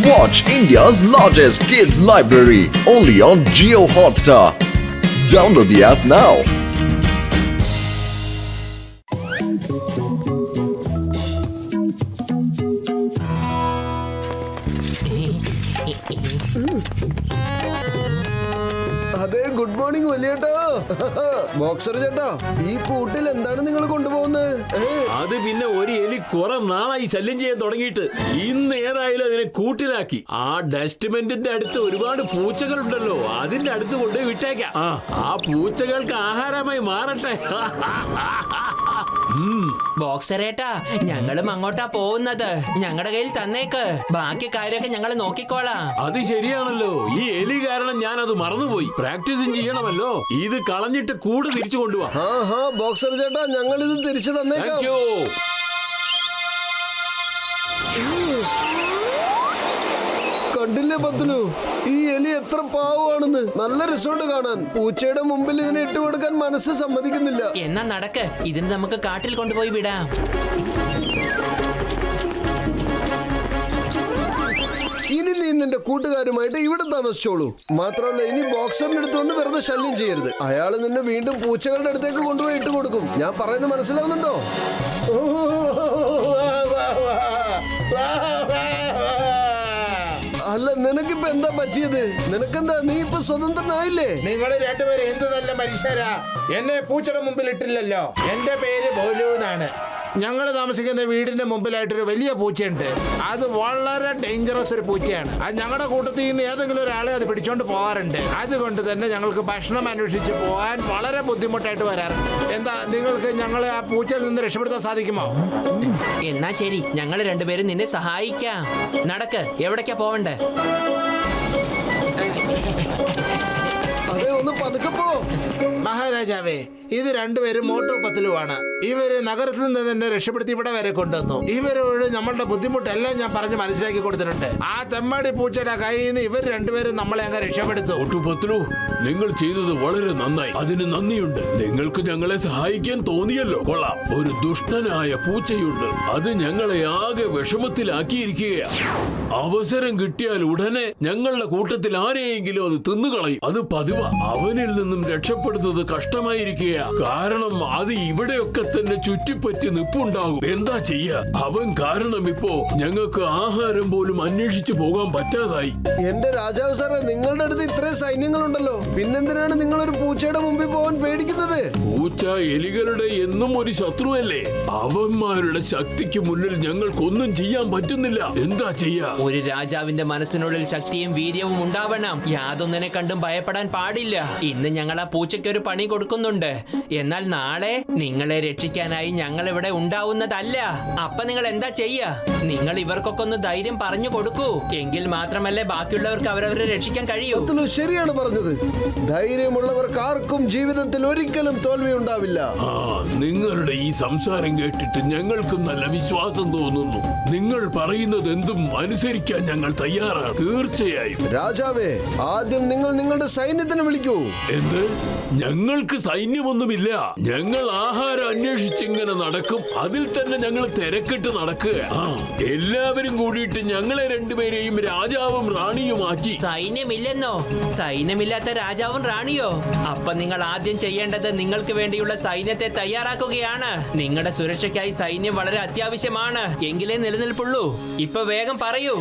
Watch India's largest kids library only on Jio Hotstar. Download the app now. അതെ good morning വലിയേട്ടാ. Boxer ചേട്ടാ, ഈ കൂട്ടിൽ എന്താണ് നിങ്ങൾ കൊണ്ടുപോകുന്നത്? അത് പിന്നെ ഒരു എലി കുറെ നാളായി ശല്യം ചെയ്യാൻ തുടങ്ങിയിട്ട് ഇന്ന് ഏതായാലും അതിനെ കൂട്ടിലാക്കി. ആ ഡസ്റ്റ്ബിന്റെ അടുത്ത് ഒരുപാട് പൂച്ചകളുണ്ടല്ലോ, അതിന്റെ അടുത്ത് കൊണ്ടുപോയി വിട്ടേക്കാം. ആ പൂച്ചകൾക്ക് ആഹാരമായി മാറട്ടെ. ബോക്സറേട്ടാ, ഞങ്ങളും അങ്ങോട്ടാ പോകുന്നത്. ഞങ്ങളുടെ കയ്യിൽ തന്നേക്ക്, ബാക്കി കാര്യമൊക്കെ ഞങ്ങൾ നോക്കിക്കോളാം. അത് ശരിയാണല്ലോ, ഈ എലി കാരണം ഞാൻ അത് മറന്നുപോയി. പ്രാക്ടീസും ചെയ്യണമല്ലോ. ഇത് കളഞ്ഞിട്ട് കൂട് തിരിച്ചു കൊണ്ടുപോവാ. ബോക്സർ ചേട്ടാ, ഞങ്ങൾ ഇത് തിരിച്ചു തന്നേക്കാം. കണ്ടില്ലേ പത്തുലു, ഈ എലി എത്ര പാവമാണെന്ന്. നല്ല രസമുണ്ട് കാണാൻ. പൂച്ചയുടെ മുമ്പിൽ ഇതിനെ ഇട്ട് കൊടുക്കാൻ മനസ്സ് സമ്മതിക്കുന്നില്ല. എന്നാ നടക്ക്, ഇതിന് നമുക്ക് കാട്ടിൽ കൊണ്ടുപോയി വിടാം. ഇനി നീ നിന്റെ കൂട്ടുകാരുമായിട്ട് ഇവിടെ താമസിച്ചോളൂ. മാത്രമല്ല, ഇനി ബോക്സറിന്റെ അടുത്ത് വന്ന് വെറുതെ ശല്യം ചെയ്യരുത്. അയാൾ നിന്നെ വീണ്ടും പൂച്ചകളുടെ അടുത്തേക്ക് കൊണ്ടുപോയി ഇട്ട് കൊടുക്കും. ഞാൻ പറയുന്നത് മനസ്സിലാവുന്നുണ്ടോ? അല്ല, നിനക്കിപ്പോ എന്താ പറ്റിയത്? നിനക്കെന്താ, നീ ഇപ്പൊ സ്വതന്ത്രനായില്ലേ? നിങ്ങൾ രണ്ടുപേരും എന്ത് നല്ല മനുഷ്യരാ. എന്നെ പൂച്ചയുടെ മുമ്പിൽ ഇട്ടില്ലല്ലോ. എന്റെ പേര് ബോലു എന്നാണ്. ഞങ്ങൾ താമസിക്കുന്ന വീടിന്റെ മുമ്പിലായിട്ടൊരു വലിയ പൂച്ചയുണ്ട്. അത് വളരെ ഡേഞ്ചറസ് ഒരു പൂച്ചയാണ്. അത് ഞങ്ങളുടെ കൂട്ടത്തിൽ നിന്ന് ഏതെങ്കിലും ഒരാളെ അത് പിടിച്ചോണ്ട് പോകാറുണ്ട്. അതുകൊണ്ട് തന്നെ ഞങ്ങൾക്ക് ഭക്ഷണം അന്വേഷിച്ച് പോകാൻ വളരെ ബുദ്ധിമുട്ടായിട്ട് വരാറുണ്ട്. എന്താ, നിങ്ങൾക്ക് ഞങ്ങളെ ആ പൂച്ചയിൽ നിന്ന് രക്ഷപ്പെടുത്താൻ സാധിക്കുമോ? എന്നാ ശരി, ഞങ്ങൾ രണ്ടുപേരും നിന്നെ സഹായിക്കാം. നടക്ക്, എവിടേക്കാ പോവണ്ടേ? അതെ, ഒന്ന് പതുക്കെ പോ. മഹാരാജാവേ, ഇത് രണ്ടുപേരും മോട്ടു പത്തലുമാണ്. ഇവര് നഗരത്തിൽ നിന്ന് തന്നെ രക്ഷപ്പെടുത്തി ഇവിടെ വരെ കൊണ്ടുവന്നു. ഇവരോട് നമ്മളുടെ ബുദ്ധിമുട്ടെല്ലാം ഞാൻ പറഞ്ഞ് മനസ്സിലാക്കി കൊടുത്തിട്ടുണ്ട്. ആ തെമ്മാടി പൂച്ചയുടെ കയ്യിൽ നിന്ന് ഇവർ രണ്ടുപേരും നമ്മളെ അങ്ങ് രക്ഷപ്പെടുത്തു. മോട്ടു പത്ലു, നിങ്ങൾ ചെയ്തത് വളരെ നന്നായി. അതിന് നന്ദിയുണ്ട്. നിങ്ങൾക്ക് ഞങ്ങളെ സഹായിക്കാൻ തോന്നിയല്ലോ, കൊള്ളാം. ഒരു ദുഷ്ടനായ പൂച്ചയുണ്ട്, അത് ഞങ്ങളെ ആകെ വിഷമത്തിലാക്കിയിരിക്കുകയാണ്. അവസരം കിട്ടിയാൽ ഉടനെ ഞങ്ങളുടെ കൂട്ടത്തിൽ ആരെയെങ്കിലും അത് തിന്നുകളയും. അത് പതിവാ. അവനിൽ നിന്നും രക്ഷപ്പെടുന്നത് കഷ്ടമായിരിക്കുക. കാരണം അത് ഇവിടെയൊക്കെ തന്നെ ചുറ്റിപ്പറ്റി നിപ്പുണ്ടാകും. എന്താ ചെയ്യാ, അവൻ കാരണം ഇപ്പോ ഞങ്ങൾക്ക് ആഹാരം പോലും അന്വേഷിച്ചു പോകാൻ പറ്റാതായി. എന്റെ രാജാവ് സാറേ, നിങ്ങളുടെ അടുത്ത് ഇത്രയും സൈന്യങ്ങളുണ്ടല്ലോ, പിന്നെന്തിനാണ് നിങ്ങൾ ഒരു പൂച്ചയുടെ മുമ്പിൽ പോകാൻ പേടിക്കുന്നത്? പൂച്ച എലികളുടെ എന്നും ഒരു ശത്രുവല്ലേ. അവന്മാരുടെ ശക്തിക്ക് മുന്നിൽ ഞങ്ങൾക്കൊന്നും ചെയ്യാൻ പറ്റുന്നില്ല. എന്താ ചെയ്യാ? ഒരു രാജാവിന്റെ മനസ്സിനുള്ളിൽ ശക്തിയും വീര്യവും ഉണ്ടാവണം. യാതൊന്നിനെ കണ്ടും ഭയപ്പെടാൻ പാടില്ല. ഇന്ന് ഞങ്ങൾ ആ പൂച്ചയ്ക്ക് ഒരു പണി കൊടുക്കുന്നുണ്ട്. എന്നാൽ നാളെ നിങ്ങളെ രക്ഷിക്കാനായി ഞങ്ങൾ ഇവിടെ ഉണ്ടാവുന്നതല്ല. അപ്പൊ നിങ്ങൾ എന്താ ചെയ്യാ? നിങ്ങൾ ഇവർക്കൊക്കെ ഒന്ന് ധൈര്യം പറഞ്ഞു കൊടുക്കൂ. എങ്കിൽ മാത്രമല്ലേ ബാക്കിയുള്ളവർക്ക് അവരവരെ രക്ഷിക്കാൻ കഴിയൂ. ശരിയാണ് പറഞ്ഞത്. ധൈര്യമുള്ളവർക്ക് ആർക്കും ജീവിതത്തിൽ ഒരിക്കലും തോൽവി ഉണ്ടാവില്ല. നിങ്ങളുടെ ഈ സംസാരം കേട്ടിട്ട് ഞങ്ങൾക്കും നല്ല വിശ്വാസം തോന്നുന്നു. നിങ്ങൾ പറയുന്നത് എന്തും അനുസരിക്കാൻ ഞങ്ങൾ തയ്യാറാണ്. തീർച്ചയായും. രാജാവേ, ആദ്യം നിങ്ങൾ നിങ്ങളുടെ സൈന്യത്തിനെ വിളിക്കൂ. എന്ത്? ഞങ്ങൾക്ക് സൈന്യമൊന്നുമില്ല. ഞങ്ങൾ ആഹാരം അന്വേഷിച്ചിങ്ങനെ നടക്കും. അതിൽ തന്നെ ഞങ്ങൾ തിരക്കിട്ട് നടക്കുക. എല്ലാവരും കൂടിയിട്ട് ഞങ്ങളെ രണ്ടുപേരെയും രാജാവും റാണിയുമാക്കി. സൈന്യമില്ലെന്നോ? സൈന്യമില്ലാത്ത രാജാവും റാണിയോ? അപ്പൊ നിങ്ങൾ ആദ്യം ചെയ്യേണ്ടത് നിങ്ങൾക്ക് വേണ്ടിയുള്ള സൈന്യത്തെ തയ്യാറാക്കുകയാണ്. നിങ്ങളുടെ സുരക്ഷയ്ക്കായി സൈന്യം വളരെ അത്യാവശ്യമാണ്. എങ്കിലേ നിലനിൽപ്പുള്ളൂ. ഇപ്പൊ വേഗം പറയൂ,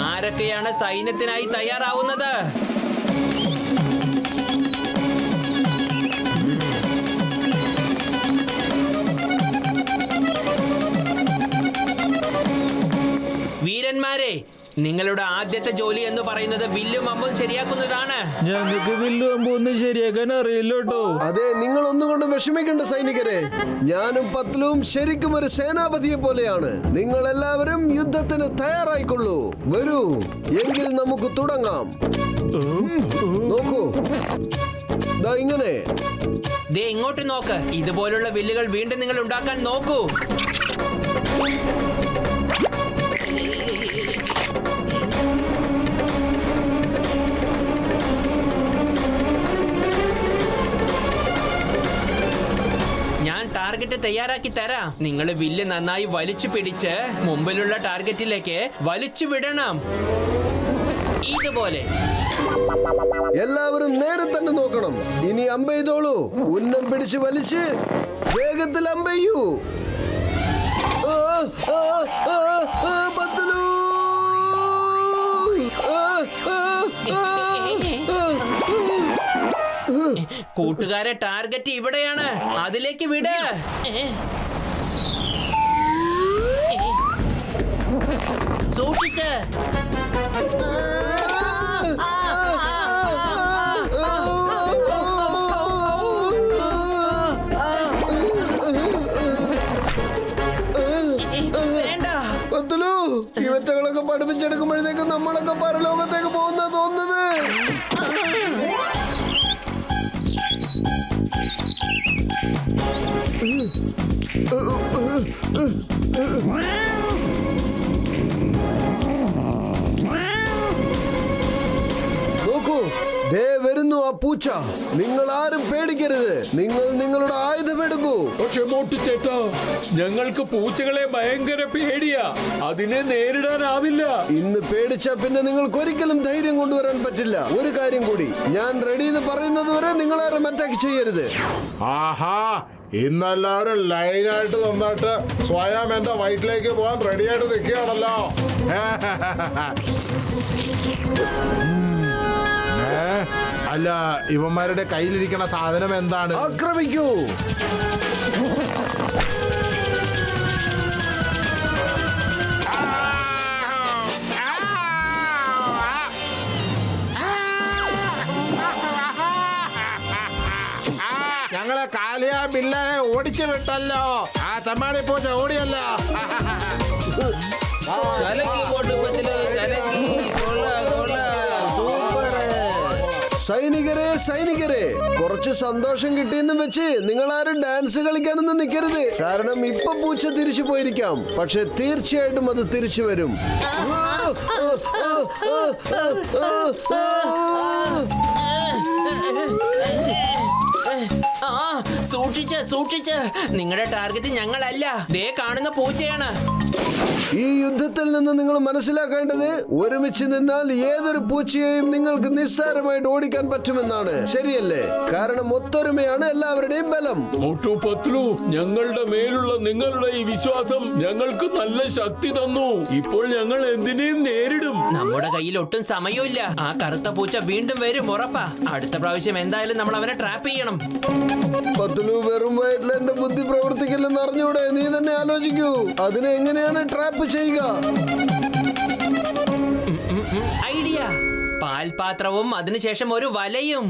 ആരൊക്കെയാണ് സൈന്യത്തിനായി തയ്യാറാവുന്നത്? വീരന്മാരെ, നിങ്ങളുടെ ആദ്യത്തെ ജോലി എന്ന് പറയുന്നത് വില്ലും അമ്പും ശരിയാക്കുന്നതാണ്. ഞങ്ങൾക്ക് വില്ലും അമ്പും ഒന്നും ശരിയാക്കാൻ അറിയില്ലോട്ടോ. അതെ, നിങ്ങൾ ഒന്നുകൊണ്ട് വിഷമിക്കേണ്ട സൈനികരെ. ഞാനും പത്ലുവും ശരിക്കും ഒരു സേനാപതിയെ പോലെയാണ്. നിങ്ങൾ എല്ലാവരും യുദ്ധത്തിന് തയ്യാറായിക്കൊള്ളൂ. വരൂ, എങ്കിൽ നമുക്ക് തുടങ്ങാം. നോക്കൂ, ദാ ഇങ്ങനെ. ദേ ഇങ്ങോട്ട് നോക്ക്. ഇതുപോലുള്ള വില്ലുകൾ വീണ്ടും നിങ്ങൾ ഉണ്ടാക്കാൻ നോക്കൂ. ടാർഗറ്റ് തയ്യാറാക്കി തരാം. നിങ്ങൾ വില്ല് നന്നായി വലിച്ചു പിടിച്ച് മുമ്പിലുള്ള ടാർഗറ്റിലേക്ക് വലിച്ചു വിടണം. ഇതുപോലെ. എല്ലാവരും നേരെ തന്നെ നോക്കണം. ഇനി അമ്പെയ്തോളൂ. ഉന്നം പിടിച്ച് വലിച്ച് വേഗത്തിൽ അമ്പെയ്യൂ. പത്തലു. കൂട്ടുകാരെ, ടാർഗറ്റ് ഇവിടെയാണ്. അതിലേക്ക് വിട്. സൂക്ഷിച്ച്. പത്തലു, ഇവറ്റകളൊക്കെ പഠിപ്പിച്ചെടുക്കുമ്പോഴത്തേക്ക് നമ്മളൊക്കെ പരലോകത്തേക്ക് പോകുന്ന തോന്നുന്നത്. നോക്കൂ, ദേ വരുന്നു ആ പൂച്ച. നിങ്ങൾ ആരും പേടിക്കരുത്. നിങ്ങൾ നിങ്ങളുടെ ആയുധം എടുക്കൂ. പക്ഷെ മോട്ടു ചേട്ടാ, ഞങ്ങൾക്ക് പൂച്ചകളെ ഭയങ്കര പേടിയാ. അതിനെ നേരിടാനാവില്ല. ഇന്ന് പേടിച്ച പിന്നെ നിങ്ങൾക്ക് ഒരിക്കലും ധൈര്യം കൊണ്ടുവരാൻ പറ്റില്ല. ഒരു കാര്യം കൂടി, ഞാൻ റെഡി എന്ന് പറയുന്നത് വരെ നിങ്ങൾ ആരും അറ്റാക്ക് ചെയ്യരുത്. ആഹാ, ഇന്നെല്ലാവരും ലൈനായിട്ട് നന്നായിട്ട് സ്വയം എന്റെ വയറ്റിലേക്ക് പോകാൻ റെഡിയായിട്ട് നിൽക്കുകയാണല്ലോ. അല്ല, ഇവന്മാരുടെ കയ്യിലിരിക്കുന്ന സാധനം എന്താണ്? ആക്രമിക്കൂ. ഞങ്ങളെ കാലിയ ബില്ലെ ഓടിച്ചു വിട്ടല്ലോ. ആ തമ്മാടി പൂച്ച ഓടിയല്ലോ. സൈനികരെ, സൈനികരെ, കുറച്ച് സന്തോഷം കിട്ടിയെന്നും വെച്ച് നിങ്ങൾ ആരും ഡാൻസ് കളിക്കാനൊന്നും നിൽക്കരുത്. കാരണം ഇപ്പൊ പൂച്ച തിരിച്ചു പോയിരിക്കാം, പക്ഷെ തീർച്ചയായിട്ടും അത് തിരിച്ചു വരും. സൂക്ഷിച്ച്, സൂക്ഷിച്ച്. നിങ്ങളുടെ ടാർഗറ്റ് ഞങ്ങളല്ല, ദേ കാണുന്ന പൂച്ചയാണ്. ഈ യുദ്ധത്തിൽ നിന്ന് നിങ്ങൾ മനസ്സിലാക്കേണ്ടത്, ഒരുമിച്ച് നിന്നാൽ ഏതൊരു പൂച്ചയെയും നിങ്ങൾക്ക് നിസ്സാരമായിട്ട് ഓടിക്കാൻ പറ്റുമെന്നാണ്. ശരിയല്ലേ? കാരണം ഒത്തൊരുമയാണ് എല്ലാവരുടെയും ബലം. മോട്ടു പത്ലു, ഞങ്ങളുടെ മേലുള്ള നിങ്ങളുടെ ഈ വിശ്വാസം ഞങ്ങൾക്ക് നല്ല ശക്തി തന്നു. ഇപ്പോൾ ഞങ്ങൾ എന്തിനേയും നേരിടും. നമ്മുടെ കയ്യിൽ ഒട്ടും സമയമില്ല. ആ കറുത്ത പൂച്ച വീണ്ടും വരും, ഉറപ്പാ. അടുത്ത പ്രാവശ്യം എന്തായാലും നമ്മൾ അവനെ ട്രാപ്പ് ചെയ്യണം. പത്ലു, വെറും വയറ്റിൽ എന്റെ ബുദ്ധി പ്രവർത്തിക്കില്ലെന്ന് അറിഞ്ഞൂടെ? നീ തന്നെ ആലോചിക്കൂ, അതിനെ എങ്ങനെയാണ് ട്രാപ്പ് ചെയ്യുക? ഐഡിയ. പാൽപാത്രവും അതിനുശേഷം ഒരു വലയും.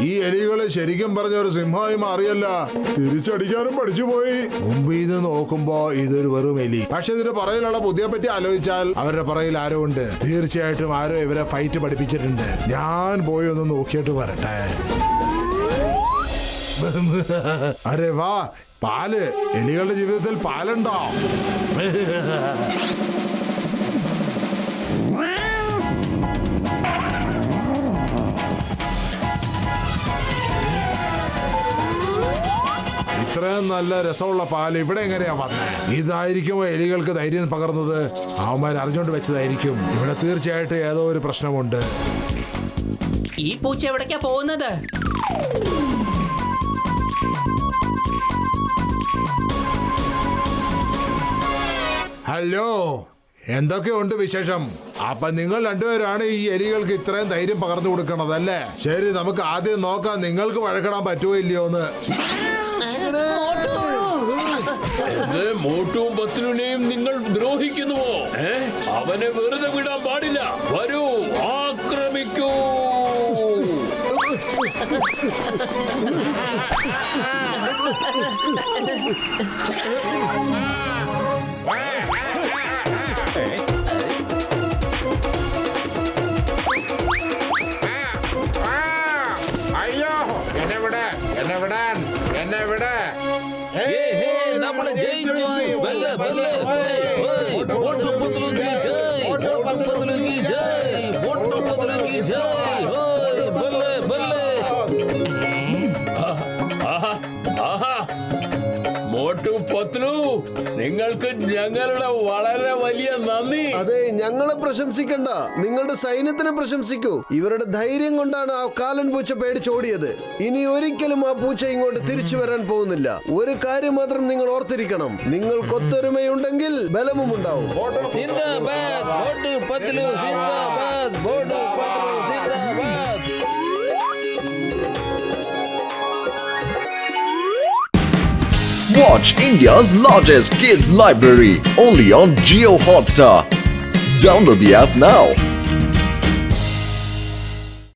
ഈ എലികള് ശരിക്കും പറഞ്ഞ ഒരു സിംഹമായി മാറിയല്ല. തിരിച്ചടിക്കാനും പഠിച്ചുപോയി. മുമ്പിൽ നിന്ന് നോക്കുമ്പോ ഇതൊരു വെറും എലി. പക്ഷെ ഇതിന്റെ പുറകിലുള്ള ബുദ്ധിയെ പറ്റി ആലോചിച്ചാൽ അവരുടെ പുറകിൽ ആരോ ഉണ്ട്. തീർച്ചയായിട്ടും ആരോ ഇവരെ ഫൈറ്റ് പഠിപ്പിച്ചിട്ടുണ്ട്. ഞാൻ പോയി ഒന്ന് നോക്കിയിട്ട് വരട്ടെ. അരെ വാ, പാല്. എലികളുടെ ജീവിതത്തിൽ പാലുണ്ടോ? ഇത്രയും നല്ല രസമുള്ള പാല് ഇവിടെ എങ്ങനെയാ വന്നത്? ഇതായിരിക്കുമോ എലികൾക്ക് ധൈര്യം പകർന്നത്? അവന്മാർ അറിഞ്ഞോണ്ട് വെച്ചതായിരിക്കും. ഇവിടെ തീർച്ചയായിട്ടും ഏതോ ഒരു പ്രശ്നമുണ്ട്. ഈ പൂച്ച എവിടേക്കാ പോകുന്നത്? ഹലോ, എന്തൊക്കെയുണ്ട് വിശേഷം? അപ്പൊ നിങ്ങൾ രണ്ടുപേരാണ് ഈ എലികൾക്ക് ഇത്രയും ധൈര്യം പകർന്നു കൊടുക്കണത് അല്ലേ? ശരി, നമുക്ക് ആദ്യം നോക്കാം നിങ്ങൾക്ക് വഴക്കിടാൻ പറ്റുമോ ഇല്ലയോ എന്ന്. മോട്ടുവും പത്ലുവിനെയും നിങ്ങൾ ദ്രോഹിക്കുന്നുവോ? അവനെ വെറുതെ വിടാൻ പാടില്ല. വരൂ, ആക്രമിക്കൂ. അയ്യോ, എന്നെ വിട്, എന്നെ വിടാൻ, എന്നെ വിട്. നമ്മള് ജയിച്ചു. ബല്ലെ, ബല്ലെ, മോട്ടു പത്ലു കി ജയ്, മോട്ടു പത്ലു കി ജയ്, മോട്ടു പത്ലു കി ജയ്. ഓയ്, ബല്ലെ, ബല്ലെ. ആഹാ, ആഹാ. മോട്ടു പത്ലു, നിങ്ങൾക്ക് ഞങ്ങളുടെ വളരെ വലിയ നന്ദി. അതെ, ഞങ്ങളെ പ്രശംസിക്കണ്ട, നിങ്ങളുടെ സൈന്യത്തിനെ പ്രശംസിക്കൂ. ഇവരുടെ ധൈര്യം കൊണ്ടാണ് ആ കാലൻ പൂച്ച പേടിച്ചോടിയത്. ഇനി ഒരിക്കലും ആ പൂച്ച ഇങ്ങോട്ട് തിരിച്ചു വരാൻ പോകുന്നില്ല. ഒരു കാര്യം മാത്രം നിങ്ങൾ ഓർത്തിരിക്കണം, നിങ്ങൾക്ക് ഒത്തൊരുമയുണ്ടെങ്കിൽ ബലവും ഉണ്ടാവും. സിന്ദാബാദ്, മോട്ടു പത്ലു സിന്ദാബാദ്, മോട്ടു പത്ലു സിന്ദാബാദ്. Watch India's largest kids library only on Geo Hotstar. Download the app now.